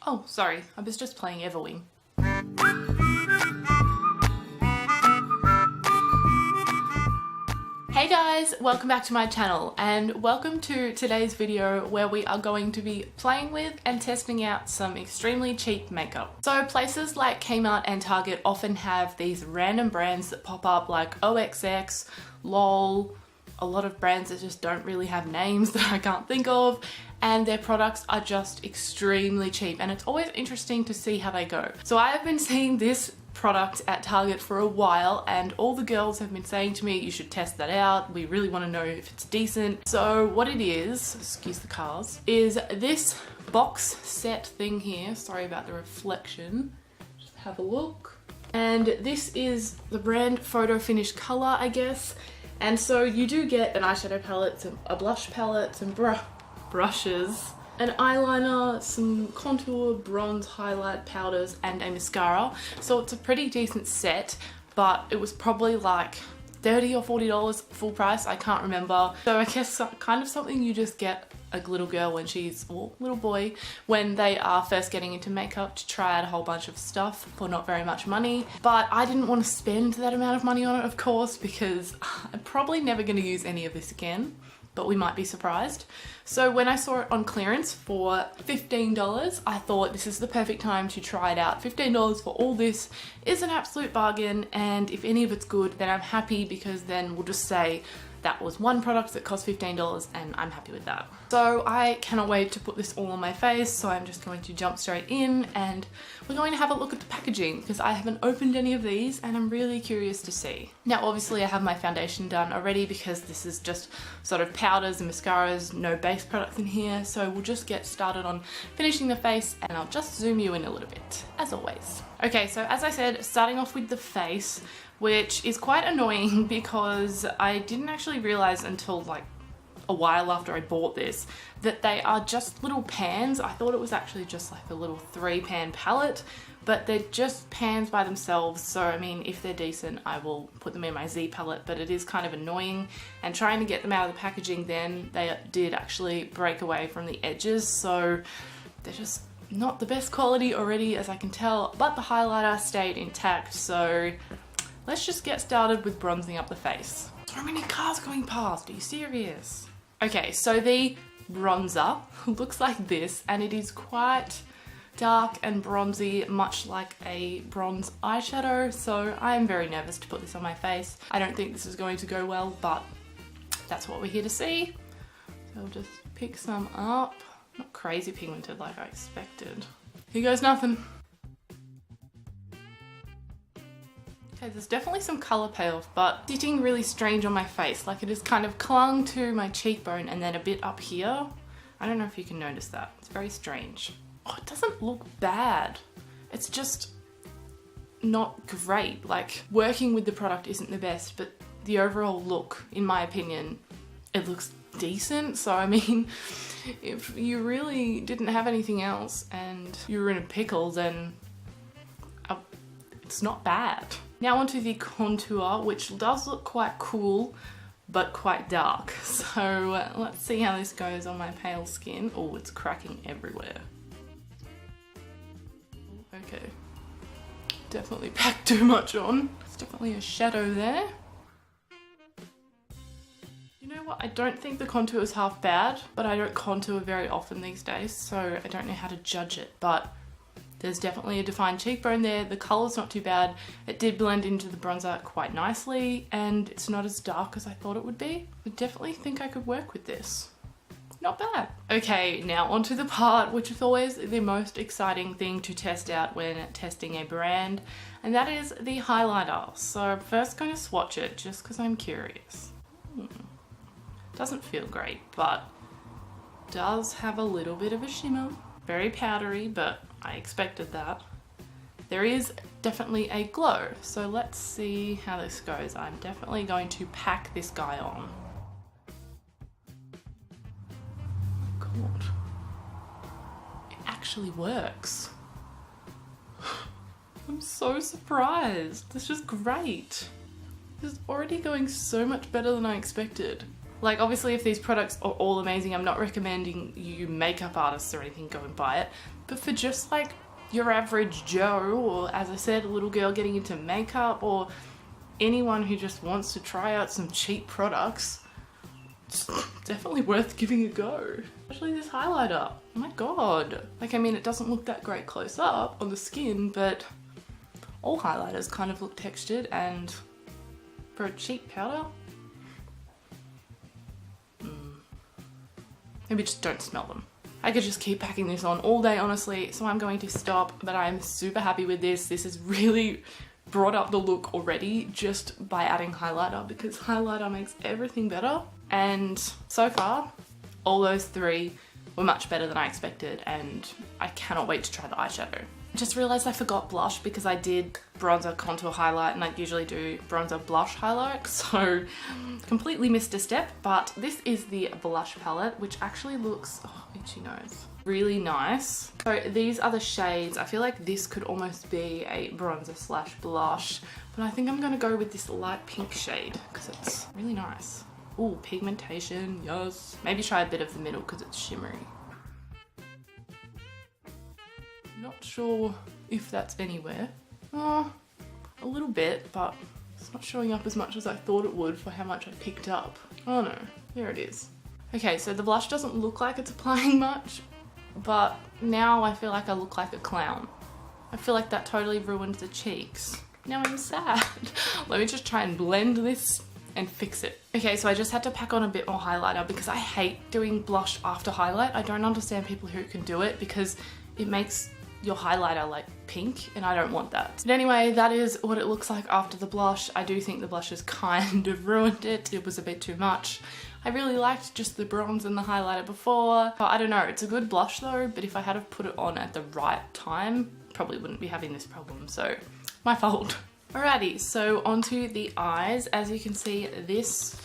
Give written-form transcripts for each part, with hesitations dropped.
Oh, sorry, I was just playing Everwing. Hey guys, welcome back to my channel and welcome to today's video where we are going to be playing with and testing out some extremely cheap makeup. So places like Kmart and Target often have these random brands that pop up like OXX, LOL, a lot of brands that just don't really have names that I can't think of, and their products are just extremely cheap and it's always interesting to see how they go. So I have been seeing this product at Target for a while and all the girls have been saying to me, you should test that out, we really want to know if it's decent. So what it is, excuse the cars, is this box set thing here. Sorry about the reflection, just have a look. And this is the brand Photo Finish Color, I guess. And so you do get an eyeshadow palette, a blush palette, some brushes, an eyeliner, some contour, bronze, highlight, powders, and a mascara. So it's a pretty decent set, but it was probably like $30 or $40 full price, I can't remember. So I guess kind of something you just get a little girl when she's, or little boy, when they are first getting into makeup to try out a whole bunch of stuff for not very much money. But I didn't want to spend that amount of money on it, of course, because I'm probably never going to use any of this again, but we might be surprised. So when I saw it on clearance for $15, I thought this is the perfect time to try it out. $15 for all this is an absolute bargain, and if any of it's good, then I'm happy, because then we'll just say that was one product that cost $15 and I'm happy with that. So I cannot wait to put this all on my face, so I'm just going to jump straight in and we're going to have a look at the packaging because I haven't opened any of these and I'm really curious to see. Now obviously I have my foundation done already because this is just sort of powders and mascaras, no base products in here, so we'll just get started on finishing the face and I'll just zoom you in a little bit, as always. Okay, so as I said, starting off with the face, which is quite annoying because I didn't actually realize until like a while after I bought this that they are just little pans. I thought it was actually just like a little 3-pan palette, but they're just pans by themselves. So I mean, if they're decent, I will put them in my Z palette, but it is kind of annoying. And trying to get them out of the packaging, then they did actually break away from the edges, so they're just not the best quality already, as I can tell, but the highlighter stayed intact. So let's just get started with bronzing up the face. So many cars going past, are you serious? Okay, so the bronzer looks like this, and it is quite dark and bronzy, much like a bronze eyeshadow, so I am very nervous to put this on my face. I don't think this is going to go well, but that's what we're here to see. So I'll just pick some up. Not crazy pigmented like I expected. Here goes nothing. Okay, there's definitely some colour payoff, but sitting really strange on my face. Like it is kind of clung to my cheekbone and then a bit up here. I don't know if you can notice that. It's very strange. Oh, it doesn't look bad. It's just not great. Like, working with the product isn't the best, but the overall look, in my opinion, it looks decent. So I mean, if you really didn't have anything else and you were in a pickle, then it's not bad. Now onto the contour, which does look quite cool, but quite dark. So let's see how this goes on my pale skin. Oh, it's cracking everywhere. Okay, definitely packed too much on. There's definitely a shadow there. You know what, I don't think the contour is half bad, but I don't contour very often these days, so I don't know how to judge it, but there's definitely a defined cheekbone there. The colour's not too bad. It did blend into the bronzer quite nicely, and it's not as dark as I thought it would be. I definitely think I could work with this. Not bad. Okay, now onto the part which is always the most exciting thing to test out when testing a brand, and that is the highlighter. So I'm first going to swatch it just because I'm curious. Doesn't feel great, but does have a little bit of a shimmer. Very powdery, but I expected that. There is definitely a glow, so let's see how this goes. I'm definitely going to pack this guy on. Oh God. It actually works. I'm so surprised. This is great. This is already going so much better than I expected. Like, obviously if these products are all amazing, I'm not recommending you makeup artists or anything go and buy it, but for just like your average Joe, or as I said, a little girl getting into makeup, or anyone who just wants to try out some cheap products, it's definitely worth giving a go. Especially this highlighter. Oh my god. Like, I mean, it doesn't look that great close up on the skin, but all highlighters kind of look textured, and for a cheap powder, maybe just don't smell them. I could just keep packing this on all day, honestly, so I'm going to stop, but I'm super happy with this. This has really brought up the look already just by adding highlighter, because highlighter makes everything better. And so far, all those three were much better than I expected, and I cannot wait to try the eyeshadow. I just realized I forgot blush because I did bronzer, contour, highlight, and I usually do bronzer, blush, highlight, so completely missed a step. But this is the blush palette, which actually looks, oh, itchy nose, really nice. So these are the shades. I feel like this could almost be a bronzer slash blush, but I think I'm gonna go with this light pink shade because it's really nice. Ooh, pigmentation, yes. Maybe try a bit of the middle because it's shimmery. Not sure if that's anywhere. A little bit, but it's not showing up as much as I thought it would for how much I picked up. Oh no, there it is. Okay, so the blush doesn't look like it's applying much, but now I feel like I look like a clown. I feel like that totally ruined the cheeks. Now I'm sad. Let me just try and blend this and fix it. Okay, so I just had to pack on a bit more highlighter because I hate doing blush after highlight. I don't understand people who can do it because it makes your highlighter like pink, and I don't want that. But anyway, that is what it looks like after the blush. I do think the blush has kind of ruined it. It was a bit too much. I really liked just the bronze and the highlighter before. I don't know, it's a good blush though, but if I had have put it on at the right time, probably wouldn't be having this problem, so my fault. Alrighty, so onto the eyes. As you can see, this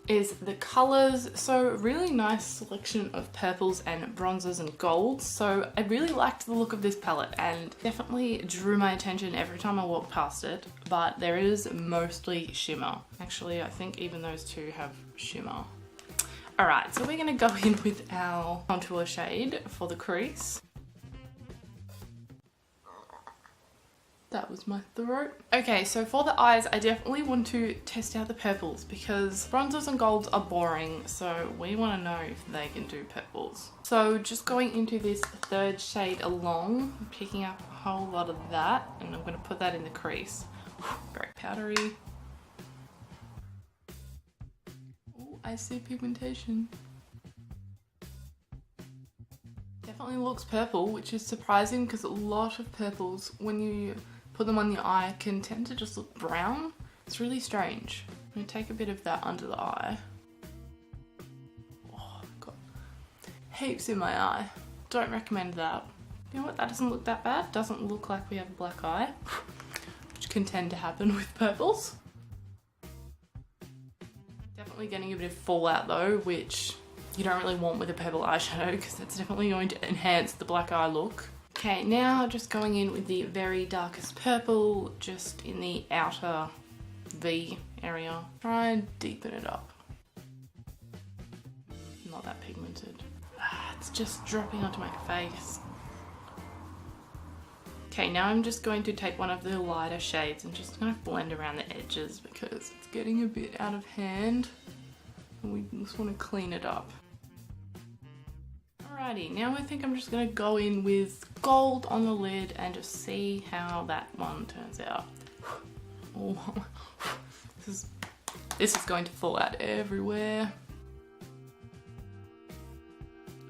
is the colors. So really nice selection of purples and bronzes and golds. So I really liked the look of this palette and definitely drew my attention every time I walked past it, but there is mostly shimmer. Actually, I think even those two have shimmer. Alright, so we're gonna go in with our contour shade for the crease. That was my throat. Okay, so for the eyes, I definitely want to test out the purples because bronzers and golds are boring, so we want to know if they can do purples. So just going into this third shade along, I'm picking up a whole lot of that, and I'm going to put that in the crease. Very powdery. Oh, I see pigmentation. Definitely looks purple, which is surprising because a lot of purples, when you put them on your eye, can tend to just look brown. It's really strange. I'm going to take a bit of that under the eye. Oh, I've got heaps in my eye. Don't recommend that. You know what, that doesn't look that bad. Doesn't look like we have a black eye, which can tend to happen with purples. Definitely getting a bit of fallout though, which you don't really want with a purple eyeshadow because that's definitely going to enhance the black eye look. Okay, now just going in with the very darkest purple, just in the outer V area. Try and deepen it up. Not that pigmented. It's just dropping onto my face. Okay, now I'm just going to take one of the lighter shades and just kind of blend around the edges because it's getting a bit out of hand and we just want to clean it up. Alrighty, now I think I'm just going to go in with gold on the lid and just see how that one turns out. Oh, this is going to fall out everywhere.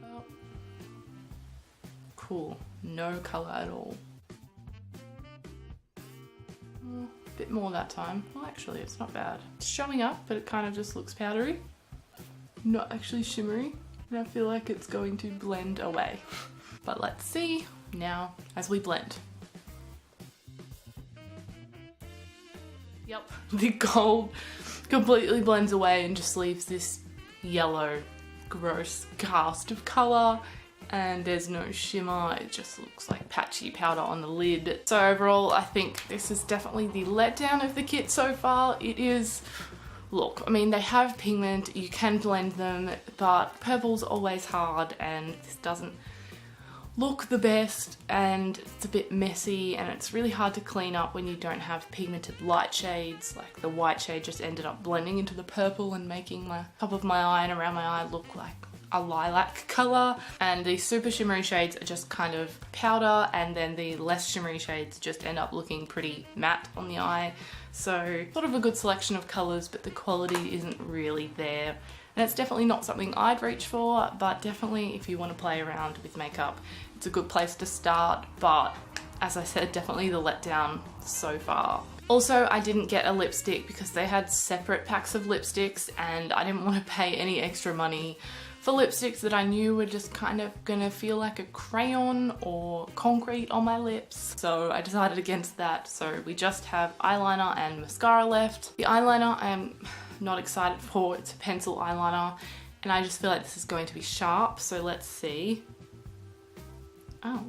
Oh. Cool, no colour at all. Oh, a bit more that time. Well, actually, it's not bad. It's showing up, but it kind of just looks powdery. Not actually shimmery. And I feel like it's going to blend away. But let's see now as we blend. Yep, the gold completely blends away and just leaves this yellow, gross cast of colour. And there's no shimmer, it just looks like patchy powder on the lid. So overall, I think this is definitely the letdown of the kit so far. It is look. I mean, they have pigment, you can blend them, but purple's always hard and this doesn't look the best, and it's a bit messy and it's really hard to clean up when you don't have pigmented light shades. Like the white shade just ended up blending into the purple and making my top of my eye and around my eye look like a lilac color, and the super shimmery shades are just kind of powder, and then the less shimmery shades just end up looking pretty matte on the eye. So sort of a good selection of colors, but the quality isn't really there. And it's definitely not something I'd reach for, but definitely if you want to play around with makeup, it's a good place to start. But as I said, definitely the letdown so far. Also, I didn't get a lipstick because they had separate packs of lipsticks and I didn't want to pay any extra money for lipsticks that I knew were just kind of gonna feel like a crayon or concrete on my lips. So I decided against that. So we just have eyeliner and mascara left. The eyeliner I'm not excited for. It's a pencil eyeliner and I just feel like this is going to be sharp. So let's see. Oh,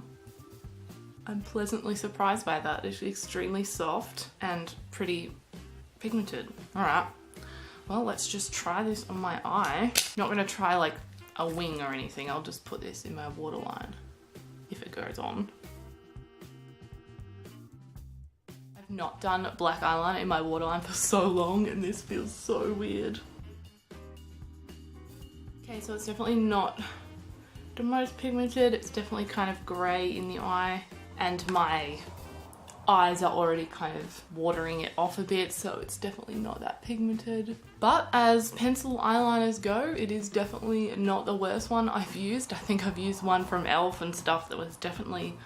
I'm pleasantly surprised by that. It's extremely soft and pretty pigmented. All right. Well, let's just try this on my eye. I'm not gonna try like a wing or anything. I'll just put this in my waterline if it goes on. I've not done black eyeliner in my waterline for so long and this feels so weird. Okay, so it's definitely not the most pigmented. It's definitely kind of grey in the eye, and my eyes are already kind of watering it off a bit, so it's definitely not that pigmented. But as pencil eyeliners go, it is definitely not the worst one I've used. I think I've used one from e.l.f. and stuff that was definitely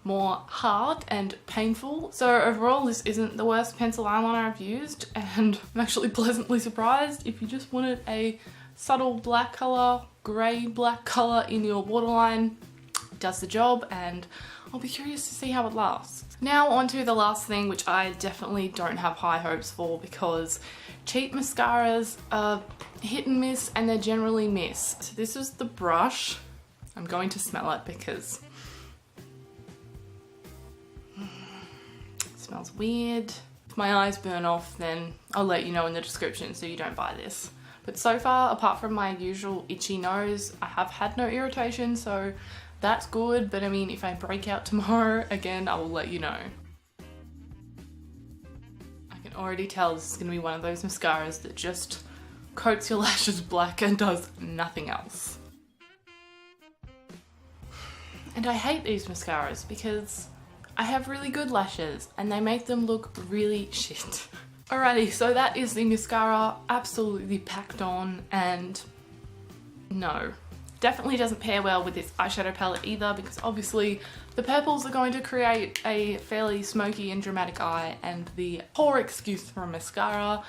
more hard and painful. So overall, this isn't the worst pencil eyeliner I've used, and I'm actually pleasantly surprised. If you just wanted a subtle black color, grey black color in your waterline, it does the job, and I'll be curious to see how it lasts. Now on to the last thing, which I definitely don't have high hopes for because cheap mascaras are hit and miss and they're generally miss. So this is the brush. I'm going to smell it because it smells weird. If my eyes burn off, then I'll let you know in the description so you don't buy this. But so far, apart from my usual itchy nose, I have had no irritation, so that's good. But I mean, if I break out tomorrow, again, I will let you know. I can already tell this is going to be one of those mascaras that just coats your lashes black and does nothing else. And I hate these mascaras because I have really good lashes and they make them look really shit. Alrighty, so that is the mascara absolutely packed on, and no. Definitely doesn't pair well with this eyeshadow palette either, because obviously the purples are going to create a fairly smoky and dramatic eye, and the poor excuse for a mascara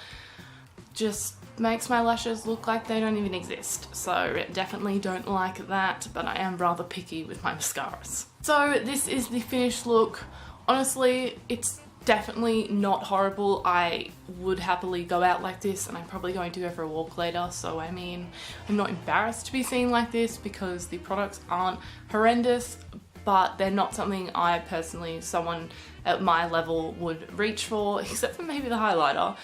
just makes my lashes look like they don't even exist. So definitely don't like that, but I am rather picky with my mascaras. So this is the finished look. Honestly, it's definitely not horrible. I would happily go out like this, and I'm probably going to go for a walk later. So I mean, I'm not embarrassed to be seen like this because the products aren't horrendous, but they're not something I personally, someone at my level, would reach for, except for maybe the highlighter.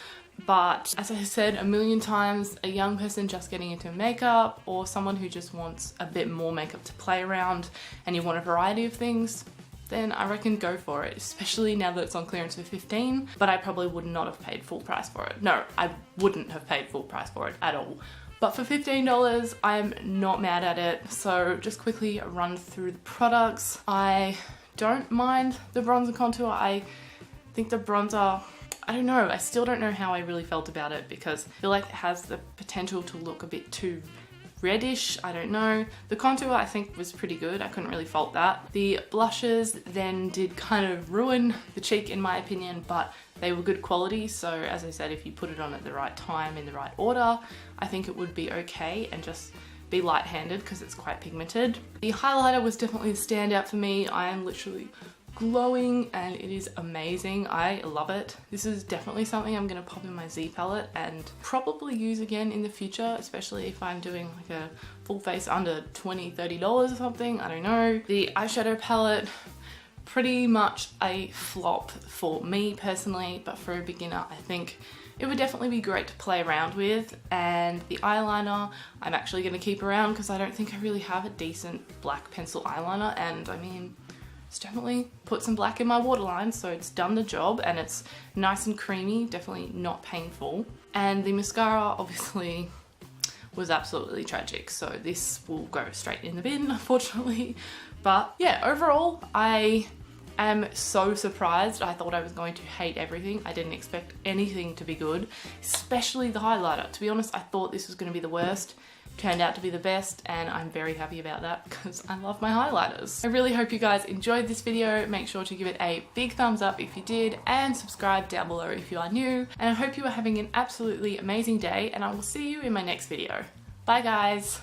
But as I said a million times, a young person just getting into makeup, or someone who just wants a bit more makeup to play around and you want a variety of things, then I reckon go for it, especially now that it's on clearance for $15, but I probably would not have paid full price for it. No, I wouldn't have paid full price for it at all. But for $15, I'm not mad at it. So just quickly run through the products. I don't mind the bronzer contour. I think the bronzer, I don't know, I still don't know how I really felt about it because I feel like it has the potential to look a bit too reddish, I don't know. The contour I think was pretty good, I couldn't really fault that. The blushes then did kind of ruin the cheek in my opinion, but they were good quality, so as I said, if you put it on at the right time in the right order, I think it would be okay and just be light-handed because it's quite pigmented. The highlighter was definitely the standout for me. I am literally glowing and it is amazing. I love it. This is definitely something I'm gonna pop in my Z palette and probably use again in the future, especially if I'm doing like a full face under $20, $30 or something, I don't know. The eyeshadow palette, pretty much a flop for me personally, but for a beginner I think it would definitely be great to play around with. And the eyeliner, I'm actually going to keep around because I don't think I really have a decent black pencil eyeliner, and I mean, it's definitely put some black in my waterline, so it's done the job, and it's nice and creamy, definitely not painful. And the mascara obviously was absolutely tragic, so this will go straight in the bin, unfortunately. But yeah, overall, I am so surprised. I thought I was going to hate everything. I didn't expect anything to be good, especially the highlighter. To be honest, I thought this was going to be the worst. Turned out to be the best, and I'm very happy about that because I love my highlighters. I really hope you guys enjoyed this video. Make sure to give it a big thumbs up if you did, and subscribe down below if you are new. And I hope you are having an absolutely amazing day, and I will see you in my next video. Bye guys!